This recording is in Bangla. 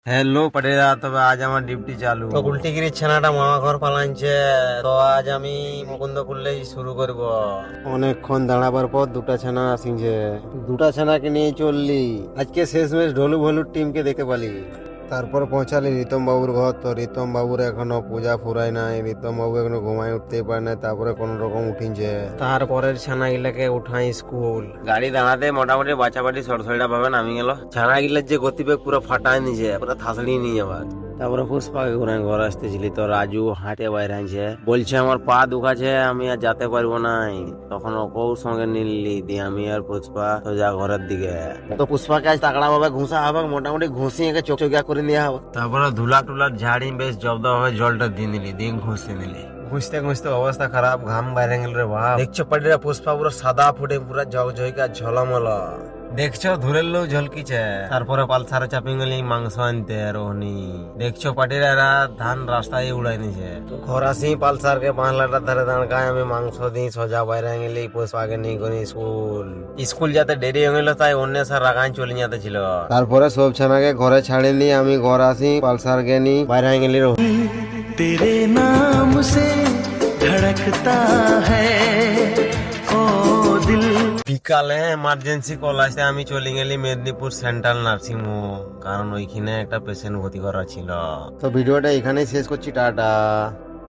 হ্যালো পাটিরা, তবে আজ আমার ডিউটি চালু। তো গুলটিগিরির ছানাটা মামা ঘর পালাইছে, তো আজ আমি মুকুন্দপুরলেই শুরু করব। অনেকক্ষণ দাঁড়াবার পর দুটা ছানা আসিছে, দুটা ছানাকে নিয়ে চললি। আজকে শেষ ম্যাচ ঢোলু ভলুর টিমকে দেখতে পালি। তারপর পৌঁছালি রীতম বাবুর ঘর। তো রীতম বাবুর এখনো পূজা ফুরায় নাই, রীতম বাবু এখনো ঘুমায় উঠতেই পারে না। তারপরে কোন রকম উঠিছে। তারপরের ছানা গিলাকে উঠাই স্কুল। গাড়ি দাঁড়াতে মোটামুটি বাচ্চাবাড়ি সরসরিটা ভাবে নামি গেল। ছানা গিলার যে গতিবেগ পুরো ফাটায় নিছে, পুরো থাসড়ি নিয়ে যাবার। তারপরে পুষ্পাকে ঘুরাই ঘর আসতেছিলি, তো রাজু হাঁটে বাইরে আনছে, বলছে আমার পা দুখাছে, আমি আর যেতে পারবো নাই। তখন ওকেও সঙ্গে নিলি দিয়ে আমি আর পুষ্পা সোজা ঘরের দিকে। তো পুষ্পাকে আজ তাকড়া ভাবে ঘুষা হবে, মোটামুটি ঘুষিয়ে চকচকিয়া করে নেওয়া হবে। তারপরে ধুলা টুলার ঝাড়ি বেশ জব্দ ভাবে জলটা দিয়ে নিলি, দিয়ে ঘুষতে নিলি। ঘুষতে ঘুষতে অবস্থা খারাপ, ঘাম বাইরে গেল রে বাপ। দেখছো পাটিরা পুষ্পা পুরো সাদা ফুটে পুরো ঝকঝকা ঝলমল। দেখছো ধুরের লোক ঝলকিছে। তারপরে পালসারে চাপি গেলি মাংস আনতে রোহনি। দেখছো পাটিরা এরা ধান রাস্তায় উড়াই নিছে। ঘর আসি পালসারকে বাংলাটার ধারে দাঁড়ায় আমি মাংস দিই, সোজা বাইরে গেলি পুষ্পাকে নিয়ে করি স্কুল যাতে দেরি হয়ে গেল, তাই অন্য স্যার রাগান চলে যেতে ছিল। তারপরে সব ছানাকে ঘরে ছাড়িনি, আমি ঘর আসি পালসারকে নিয়ে বাইরে গেলি। तेरे नाम से धड़कता है ओ दिल। বিকালে এমার্জেন্সি কল আসে, আমি চলে গেলি মেদিনীপুর সেন্ট্রাল নার্সিং হোম, কারণ ওইখানে একটা পেশেন্ট ভর্তি করা ছিল। তো ভিডিওটা এখানেই শেষ করছি, টাটা।